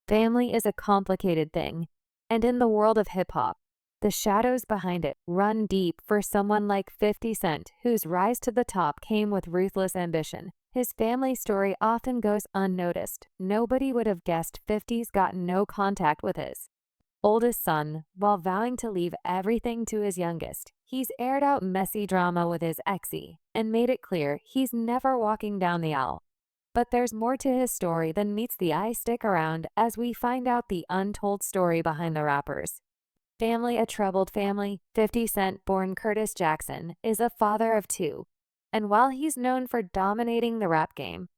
Family is a complicated thing, and in the world of hip-hop, the shadows behind it run deep for someone like 50 Cent, whose rise to the top came with ruthless ambition. His family story often goes unnoticed. Nobody would have guessed 50's got no contact with his oldest son while vowing to leave everything to his youngest. He's aired out messy drama with his exie and made it clear he's never walking down the aisle. But there's more to his story than meets the eye. Stick around as we find out the untold story behind the rappers. Family: a troubled family. 50 Cent, born Curtis Jackson, is a father of two, and while he's known for dominating the rap game,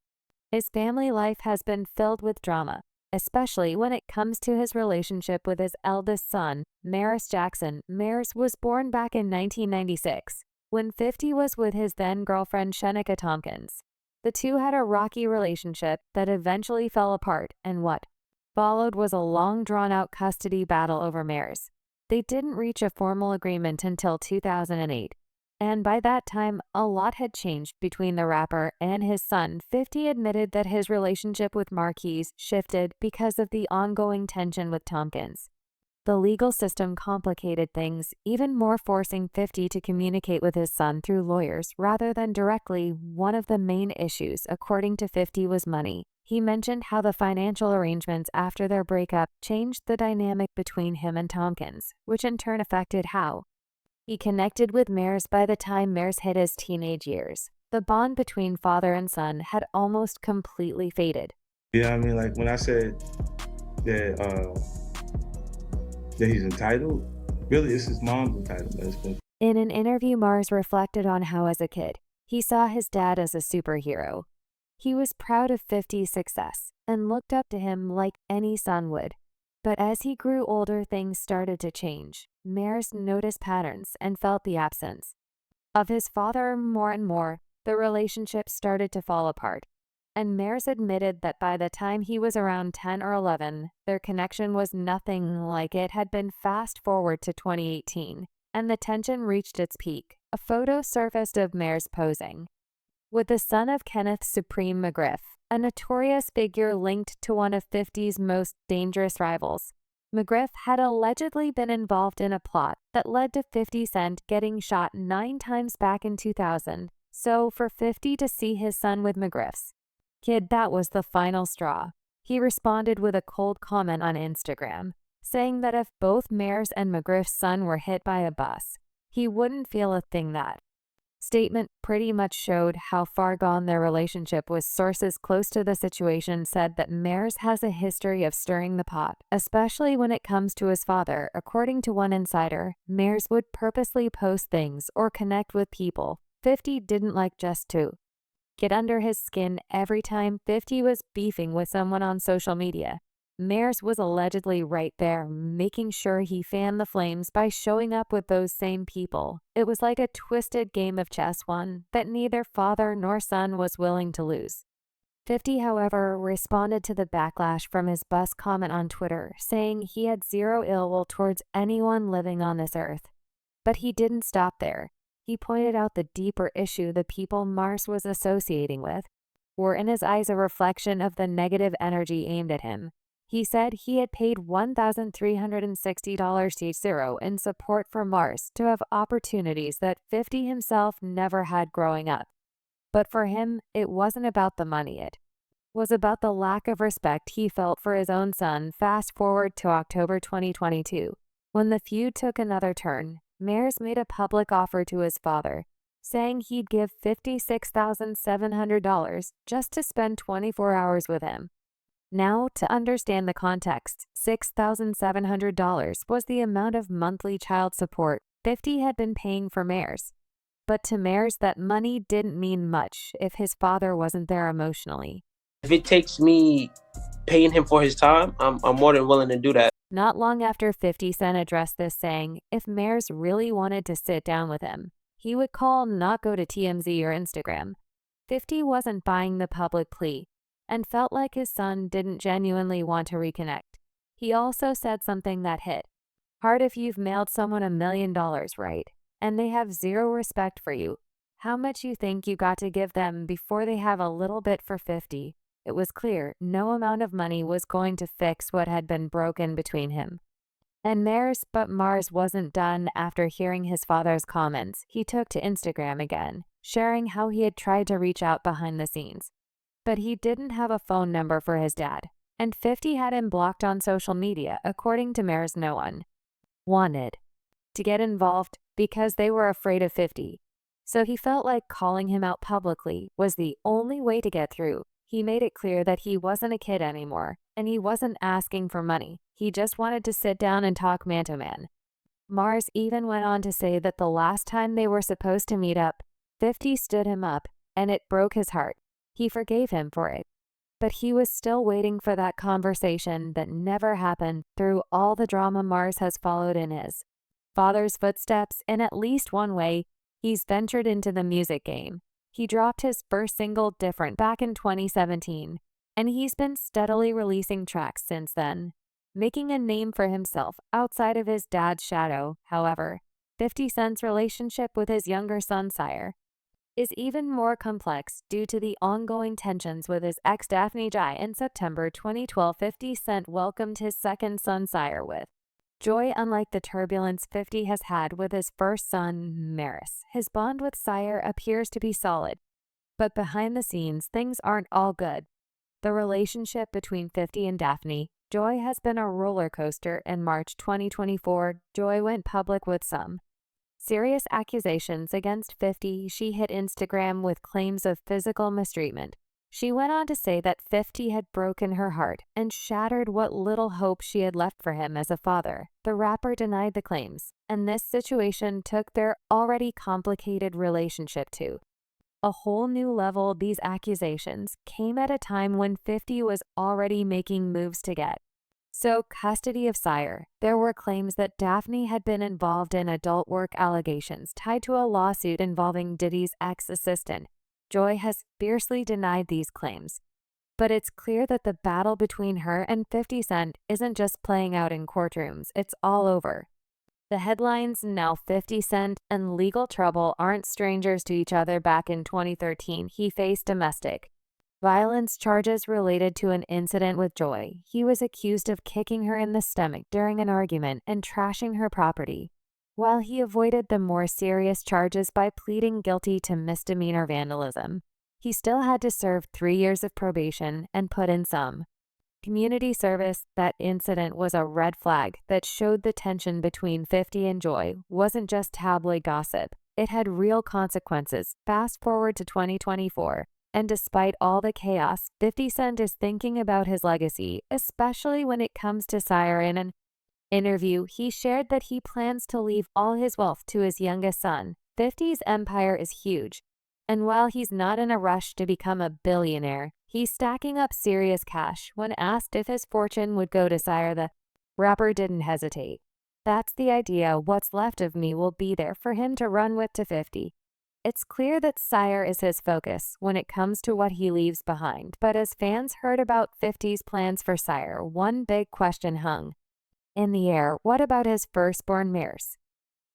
his family life has been filled with drama, especially when it comes to his relationship with his eldest son, Marquise Jackson. Marquise was born back in 1996, when 50 was with his then-girlfriend Shenica Tompkins. The two had a rocky relationship that eventually fell apart, and what followed was a long, drawn-out custody battle over Marquise. They didn't reach a formal agreement until 2008, and by that time, a lot had changed between the rapper and his son. 50 admitted that his relationship with Marquise shifted because of the ongoing tension with Tompkins. The legal system complicated things even more, forcing 50 to communicate with his son through lawyers rather than directly. One of the main issues, according to 50, was money. He mentioned how the financial arrangements after their breakup changed the dynamic between him and Tompkins, which in turn affected how he connected with Marquise. By the time Marquise hit his teenage years, the bond between father and son had almost completely faded. Yeah, I mean, like when I said that that he's entitled, really it's his mom's entitlement. In an interview, Mars reflected on how as a kid, he saw his dad as a superhero. He was proud of 50's success and looked up to him like any son would. But as he grew older, things started to change. Marquise noticed patterns and felt the absence of his father more and more. The relationship started to fall apart, and Marquise admitted that by the time he was around 10 or 11, their connection was nothing like it had been. Fast forward to 2018, and the tension reached its peak. A photo surfaced of Marquise posing with the son of Kenneth Supreme McGriff, a notorious figure linked to one of 50's most dangerous rivals. McGriff had allegedly been involved in a plot that led to 50 Cent getting shot 9 times back in 2000. So for 50 to see his son with McGriff's kid, that was the final straw. He responded with a cold comment on Instagram, saying that if both Marquise and McGriff's son were hit by a bus, he wouldn't feel a thing. That statement pretty much showed how far gone their relationship was. Sources close to the situation said that Marquise has a history of stirring the pot, especially when it comes to his father. According to one insider, Marquise would purposely post things or connect with people 50 didn't like just to get under his skin. Every time 50 was beefing with someone on social media, Marquise was allegedly right there, making sure he fanned the flames by showing up with those same people. It was like a twisted game of chess, one that neither father nor son was willing to lose. 50, however, responded to the backlash from his bus comment on Twitter, saying he had zero ill will towards anyone living on this earth. But he didn't stop there. He pointed out the deeper issue: the people Marquise was associating with were in his eyes a reflection of the negative energy aimed at him. He said he had paid $1,360 to zero in support for Marquise to have opportunities that 50 himself never had growing up. But for him, it wasn't about the money, it was about the lack of respect he felt for his own son. Fast forward to October 2022, when the feud took another turn. Marquise made a public offer to his father, saying he'd give $56,700 just to spend 24 hours with him. Now, to understand the context, $6,700 was the amount of monthly child support 50 had been paying for Marquise. But to Marquise, that money didn't mean much if his father wasn't there emotionally. If it takes me paying him for his time, I'm more than willing to do that. Not long after 50 Cent addressed this, saying if Marquise really wanted to sit down with him, he would call, not go to TMZ or Instagram. 50 wasn't buying the public plea and felt like his son didn't genuinely want to reconnect. He also said something that hit hard: if you've mailed someone $1 million, right, and they have zero respect for you, how much you think you got to give them before they have a little bit for 50? It was clear no amount of money was going to fix what had been broken between him and Mars, but Mars wasn't done. After hearing his father's comments, he took to Instagram again, sharing how he had tried to reach out behind the scenes. But he didn't have a phone number for his dad, and 50 had him blocked on social media. According to Mars, no one wanted to get involved because they were afraid of 50. So he felt like calling him out publicly was the only way to get through. He made it clear that he wasn't a kid anymore, and he wasn't asking for money. He just wanted to sit down and talk man to man. Mars even went on to say that the last time they were supposed to meet up, 50 stood him up, and it broke his heart. He forgave him for it. But he was still waiting for that conversation that never happened. Through all the drama, Mars has followed in his father's footsteps in at least one way. He's ventured into the music game. He dropped his first single, Different, back in 2017, and he's been steadily releasing tracks since then, making a name for himself outside of his dad's shadow. However, 50 Cent's relationship with his younger son, Sire, is even more complex due to the ongoing tensions with his ex Daphne Jai. In September 2012, 50 Cent welcomed his second son, Sire, with joy. Unlike the turbulence 50 has had with his first son, Maris, his bond with Sire appears to be solid. But behind the scenes, things aren't all good. The relationship between 50 and Daphne Joy has been a roller coaster. In March 2024, Joy went public with some serious accusations against 50. She hit Instagram with claims of physical mistreatment. She went on to say that 50 had broken her heart and shattered what little hope she had left for him as a father. The rapper denied the claims, and this situation took their already complicated relationship to a whole new level. These accusations came at a time when 50 was already making moves to get custody of Sire. There were claims that Daphne had been involved in adult work allegations tied to a lawsuit involving Diddy's ex-assistant. Joy has fiercely denied these claims, but it's clear that the battle between her and 50 Cent isn't just playing out in courtrooms, it's all over the headlines now. 50 Cent and legal trouble aren't strangers to each other. Back in 2013, he faced domestic violence charges related to an incident with Joy. He was accused of kicking her in the stomach during an argument and trashing her property. While he avoided the more serious charges by pleading guilty to misdemeanor vandalism, he still had to serve 3 years of probation and put in some community service. That incident was a red flag that showed the tension between 50 and Joy wasn't just tabloid gossip. It had real consequences. Fast forward to 2024, and despite all the chaos, 50 Cent is thinking about his legacy, especially when it comes to Sire. In an interview, he shared that he plans to leave all his wealth to his youngest son. 50's empire is huge, and while he's not in a rush to become a billionaire, he's stacking up serious cash. When asked if his fortune would go to Sire, the rapper didn't hesitate. That's the idea. What's left of me will be there for him to run with. To 50. It's clear that Sire is his focus when it comes to what he leaves behind. But as fans heard about 50's plans for Sire, one big question hung in the air. What about his firstborn Maris?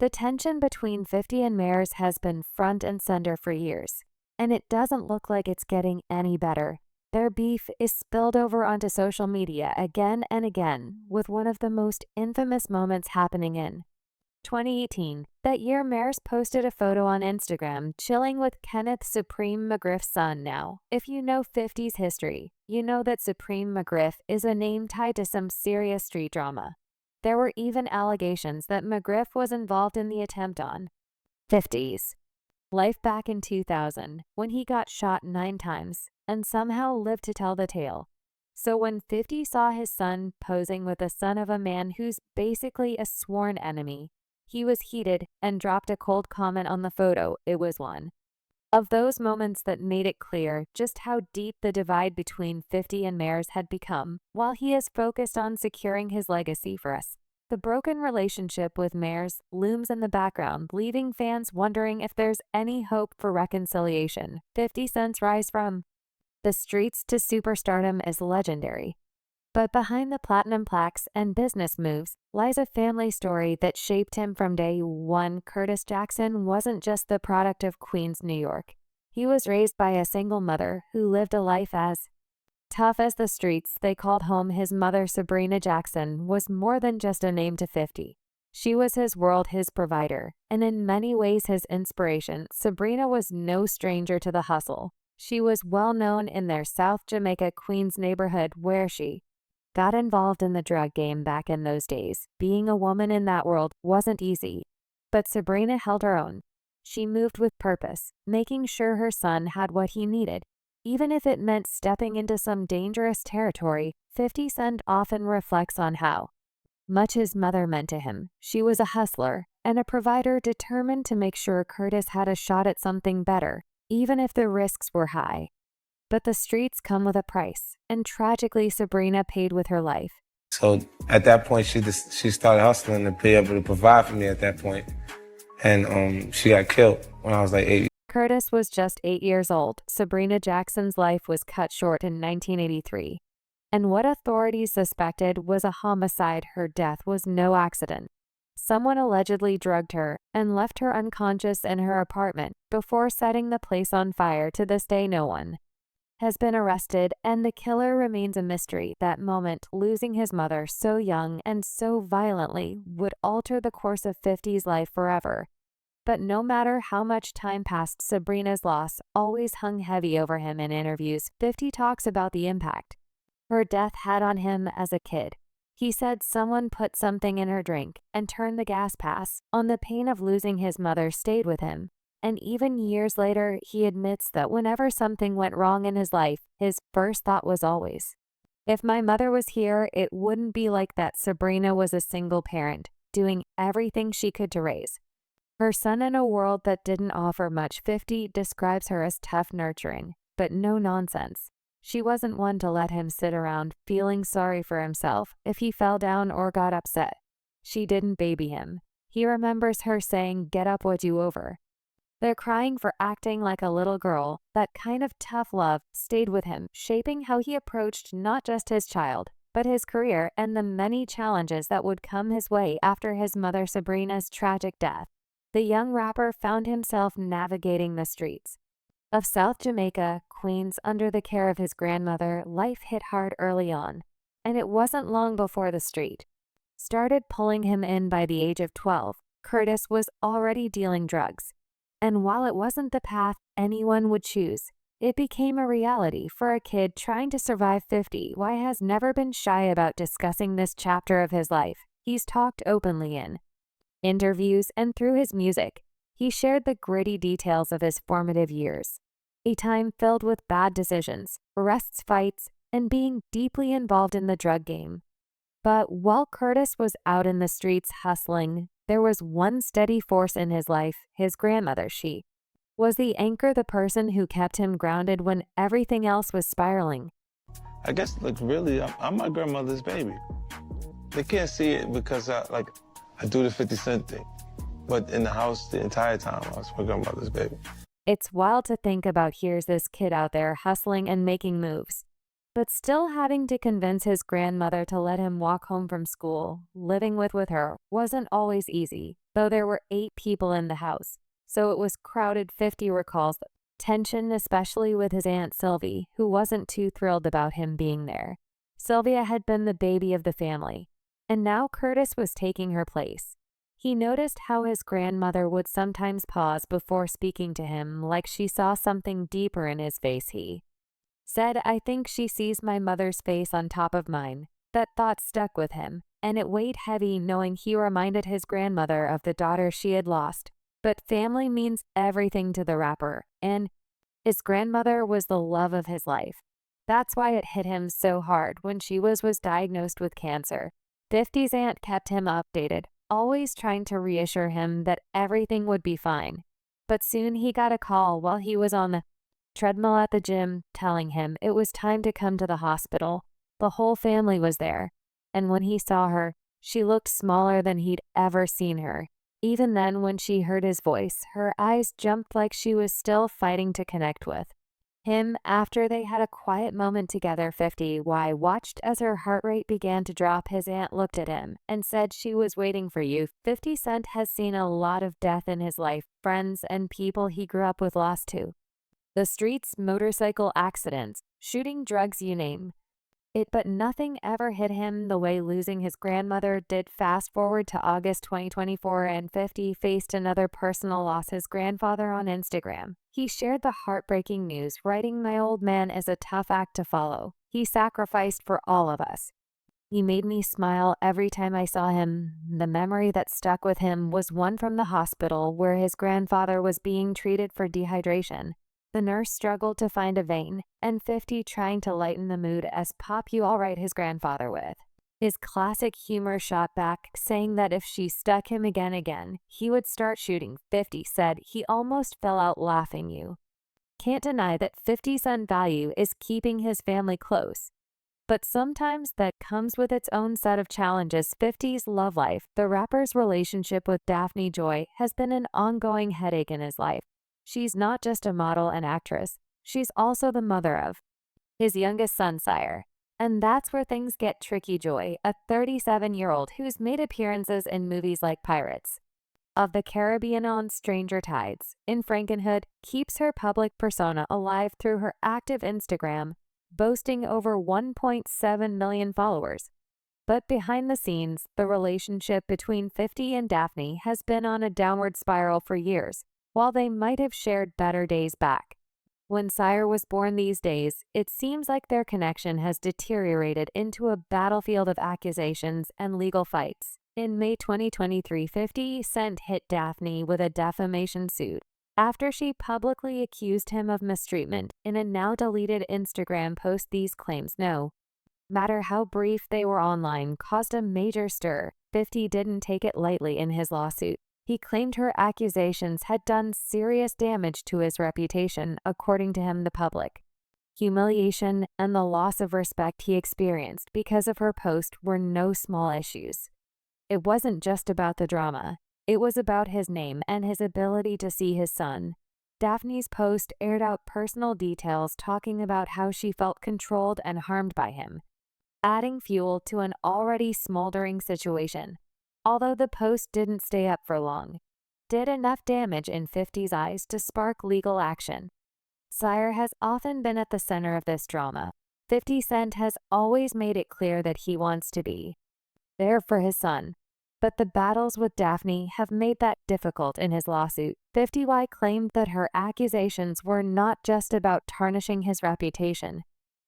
The tension between 50 and Maris has been front and center for years, and it doesn't look like it's getting any better. Their beef is spilled over onto social media again and again, with one of the most infamous moments happening in 2018. That year, Maris posted a photo on Instagram chilling with Kenneth Supreme McGriff's son. Now, if you know 50's history, you know that Supreme McGriff is a name tied to some serious street drama. There were even allegations that McGriff was involved in the attempt on 50's life back in 2000, when he got shot 9 times and somehow lived to tell the tale. So when 50 saw his son posing with the son of a man who's basically a sworn enemy, he was heated and dropped a cold comment on the photo. It was one of those moments that made it clear just how deep the divide between 50 and Maris had become. While he is focused on securing his legacy for us, the broken relationship with Maris looms in the background, leaving fans wondering if there's any hope for reconciliation. 50 Cent's rise from the streets to superstardom is legendary. But behind the platinum plaques and business moves lies a family story that shaped him from day one. Curtis Jackson wasn't just the product of Queens, New York. He was raised by a single mother who lived a life as Tough as the streets they called home, his mother, Sabrina Jackson, was more than just a name to 50. She was his world, his provider, and in many ways his inspiration. Sabrina was no stranger to the hustle. She was well known in their South Jamaica, Queens neighborhood, where she got involved in the drug game back in those days. Being a woman in that world wasn't easy, but Sabrina held her own. She moved with purpose, making sure her son had what he needed. Even if it meant stepping into some dangerous territory, 50 Cent often reflects on how much his mother meant to him. She was a hustler and a provider determined to make sure Curtis had a shot at something better, even if the risks were high. But the streets come with a price, and tragically Sabrina paid with her life. So at that point, she started hustling to be able to provide for me at that point. And she got killed when I was like 8. Curtis was just 8 years old. Sabrina Jackson's life was cut short in 1983. And what authorities suspected was a homicide. Her death was no accident. Someone allegedly drugged her and left her unconscious in her apartment before setting the place on fire. To this day, no one has been arrested, and the killer remains a mystery. That moment, losing his mother so young and so violently, would alter the course of 50's life forever. But no matter how much time passed, Sabrina's loss always hung heavy over him. In interviews, 50 talks about the impact her death had on him as a kid. He said someone put something in her drink and turned the gas pass on. The pain of losing his mother stayed with him. And even years later, he admits that whenever something went wrong in his life, his first thought was always, if my mother was here, it wouldn't be like that. Sabrina was a single parent, doing everything she could to raise her son in a world that didn't offer much. 50 describes her as tough, nurturing, but no nonsense. She wasn't one to let him sit around feeling sorry for himself if he fell down or got upset. She didn't baby him. He remembers her saying, "Get up, what you over?" They're crying for acting like a little girl. That kind of tough love stayed with him, shaping how he approached not just his child, but his career and the many challenges that would come his way after his mother Sabrina's tragic death. The young rapper found himself navigating the streets of South Jamaica, Queens, under the care of his grandmother. Life hit hard early on, and it wasn't long before the street started pulling him in. By the age of 12, Curtis was already dealing drugs. And while it wasn't the path anyone would choose, it became a reality for a kid trying to survive. 50 Y has never been shy about discussing this chapter of his life. He's talked openly in interviews and through his music. He shared the gritty details of his formative years, a time filled with bad decisions, arrests, fights, and being deeply involved in the drug game. But while Curtis was out in the streets hustling, there was one steady force in his life, his grandmother. She was the anchor, the person who kept him grounded when everything else was spiraling. I guess, like, really, I'm my grandmother's baby. They can't see it because I do the 50 Cent thing. But in the house, the entire time, I was my grandmother's baby. It's wild to think about. Here's this kid out there hustling and making moves, but still having to convince his grandmother to let him walk home from school. Living with her wasn't always easy, though there were 8 people in the house, so it was crowded. 50 recalls tension, especially with his Aunt Sylvie, who wasn't too thrilled about him being there. Sylvia had been the baby of the family, and now Curtis was taking her place. He noticed how his grandmother would sometimes pause before speaking to him, like she saw something deeper in his face. He said, "I think she sees my mother's face on top of mine." That thought stuck with him, and it weighed heavy knowing he reminded his grandmother of the daughter she had lost. But family means everything to the rapper, and his grandmother was the love of his life. That's why it hit him so hard when she was diagnosed with cancer. 50's aunt kept him updated, always trying to reassure him that everything would be fine. But soon he got a call while he was on the treadmill at the gym, telling him it was time to come to the hospital. The whole family was there, and when he saw her, she looked smaller than he'd ever seen her. Even then, when she heard his voice, her eyes jumped like she was still fighting to connect with him. After they had a quiet moment together, 50Y watched as her heart rate began to drop. His aunt looked at him and said, "She was waiting for you." 50 Cent has seen a lot of death in his life, friends and people he grew up with lost to the streets, motorcycle accidents, shooting, drugs, you name it, but nothing ever hit him the way losing his grandmother did. Fast forward to August 2024 and 50 faced another personal loss, his grandfather. On Instagram, he shared the heartbreaking news, writing, "My old man is a tough act to follow. He sacrificed for all of us. He made me smile every time I saw him." The memory that stuck with him was one from the hospital where his grandfather was being treated for dehydration. The nurse struggled to find a vein, and 50 trying to lighten the mood as "Pop, you alright?" his grandfather with his classic humor shot back, saying that if she stuck him again, he would start shooting. 50 said he almost fell out laughing. You can't deny that 50's value is keeping his family close. But sometimes that comes with its own set of challenges. 50's love life. The rapper's relationship with Daphne Joy has been an ongoing headache in his life. She's not just a model and actress, she's also the mother of his youngest son, Sire. And that's where things get tricky. Joy, a 37-year-old who's made appearances in movies like Pirates of the Caribbean, on Stranger Tides, in Frankenhood, keeps her public persona alive through her active Instagram, boasting over 1.7 million followers. But behind the scenes, the relationship between 50 and Daphne has been on a downward spiral for years, while they might have shared better days back when Sire was born. These days, it seems like their connection has deteriorated into a battlefield of accusations and legal fights. In May 2023, 50 Cent hit Daphne with a defamation suit after she publicly accused him of mistreatment in a now-deleted Instagram post. These claims, no matter how brief they were online, caused a major stir. 50 didn't take it lightly in his lawsuit. He claimed her accusations had done serious damage to his reputation. According to him, the public humiliation and the loss of respect he experienced because of her post were no small issues. It wasn't just about the drama. It was about his name and his ability to see his son. Daphne's post aired out personal details, talking about how she felt controlled and harmed by him, adding fuel to an already smoldering situation. Although the post didn't stay up for long, did enough damage in 50's eyes to spark legal action. Sire has often been at the center of this drama. 50 Cent has always made it clear that he wants to be there for his son, but the battles with Daphne have made that difficult. In his lawsuit, 50Y claimed that her accusations were not just about tarnishing his reputation,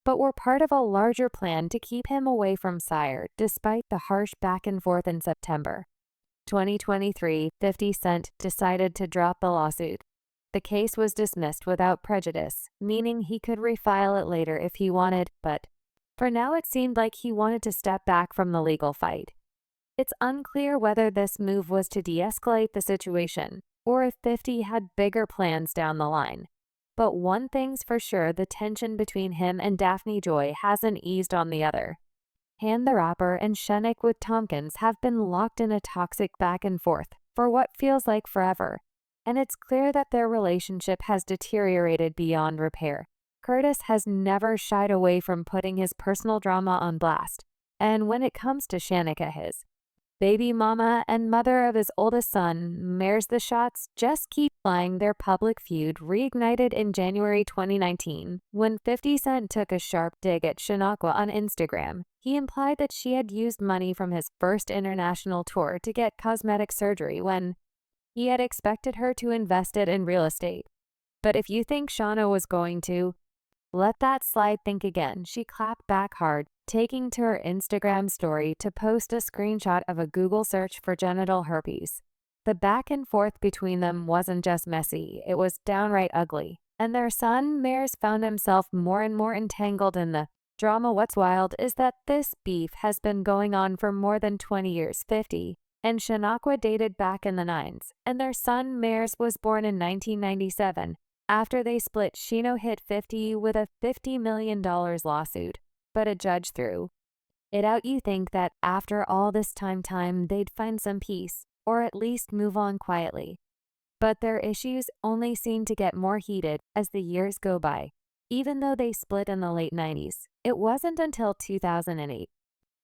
but were part of a larger plan to keep him away from Sire. Despite the harsh back and forth, in September 2023, 50 Cent decided to drop the lawsuit. The case was dismissed without prejudice, meaning he could refile it later if he wanted, but for now it seemed like he wanted to step back from the legal fight. It's unclear whether this move was to de-escalate the situation, or if 50 had bigger plans down the line. But one thing's for sure, the tension between him and Daphne Joy hasn't eased on the other hand. The rapper and Shanique with Tompkins have been locked in a toxic back and forth for what feels like forever, and it's clear that their relationship has deteriorated beyond repair. Curtis has never shied away from putting his personal drama on blast, and when it comes to Shanique, his baby mama and mother of his oldest son, Mares, the shots just keep flying. Their public feud reignited in January 2019 when 50 Cent took a sharp dig at Shanique on Instagram. He implied that she had used money from his first international tour to get cosmetic surgery when he had expected her to invest it in real estate. But if you think Shauna was going to let that slide, think again. She clapped back hard, taking to her Instagram story to post a screenshot of a Google search for genital herpes. The back and forth between them wasn't just messy, it was downright ugly, and their son, Mares, found himself more and more entangled in the drama. What's wild is that this beef has been going on for more than 20 years. 50 and Shanique dated back in the 90s, and their son, Mares, was born in 1997. After they split, Shino hit 50 with a $50 million lawsuit, but a judge threw it out. You think that after all this time, they'd find some peace, or at least move on quietly. But their issues only seem to get more heated as the years go by. Even though they split in the late 90s, it wasn't until 2008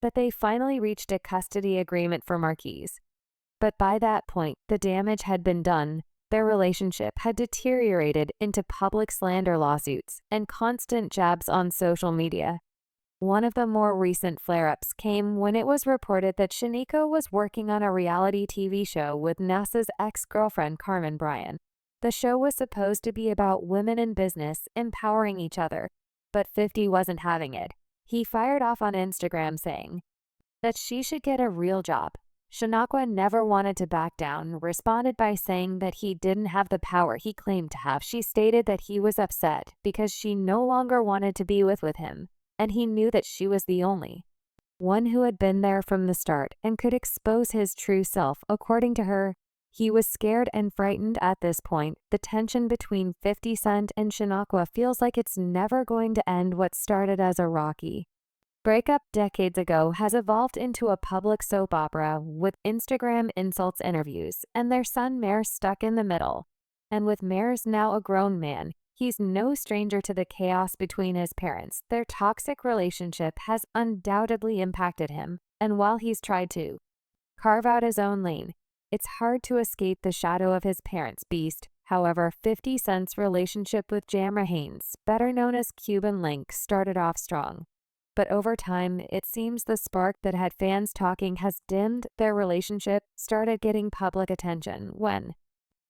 that they finally reached a custody agreement for Marquise. But by that point, the damage had been done. Their relationship had deteriorated into public slander lawsuits and constant jabs on social media. One of the more recent flare-ups came when it was reported that Shaniko was working on a reality TV show with NASA's ex-girlfriend Carmen Bryan. The show was supposed to be about women in business empowering each other, but 50 wasn't having it. He fired off on Instagram saying that she should get a real job. Shanakwa never wanted to back down, responded by saying that he didn't have the power he claimed to have. She stated that he was upset because she no longer wanted to be with him, and he knew that she was the only one who had been there from the start and could expose his true self. According to her, he was scared and frightened at this point. The tension between 50 Cent and Shanakwa feels like it's never going to end. What started as a rocky breakup decades ago has evolved into a public soap opera with Instagram insults, interviews, and their son Mayor stuck in the middle. And with Mayor's now a grown man, he's no stranger to the chaos between his parents. Their toxic relationship has undoubtedly impacted him, and while he's tried to carve out his own lane, it's hard to escape the shadow of his parents' beast. However, 50 Cent's relationship with Jamra Haynes, better known as Cuban Link, started off strong. But over time, it seems the spark that had fans talking has dimmed. Their relationship started getting public attention when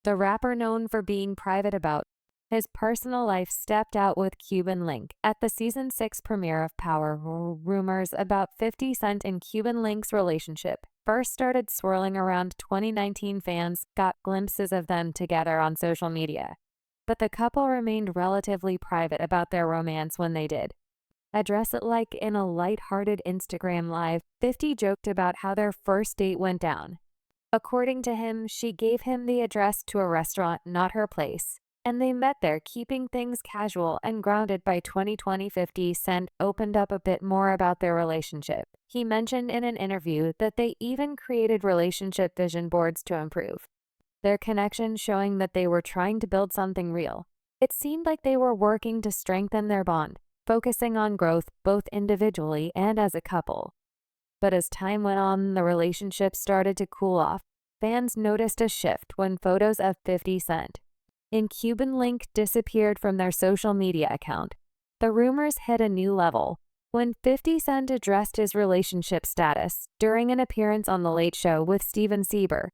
the rapper, known for being private about his personal life, stepped out with Cuban Link. At the season 6 premiere of Power, rumors about 50 Cent and Cuban Link's relationship first started swirling around. 2019 fans got glimpses of them together on social media, but the couple remained relatively private about their romance. When they did address it, like in a light-hearted Instagram live, 50 joked about how their first date went down. According to him, she gave him the address to a restaurant, not her place, and they met there, keeping things casual and grounded. By 2020, 50 Cent opened up a bit more about their relationship. He mentioned in an interview that they even created relationship vision boards to improve their connection, showing that they were trying to build something real. It seemed like they were working to strengthen their bond, focusing on growth both individually and as a couple. But as time went on, the relationship started to cool off. Fans noticed a shift when photos of 50 Cent and Cuban Link disappeared from their social media account. The rumors hit a new level when 50 Cent addressed his relationship status during an appearance on The Late Show with Steven Sieber.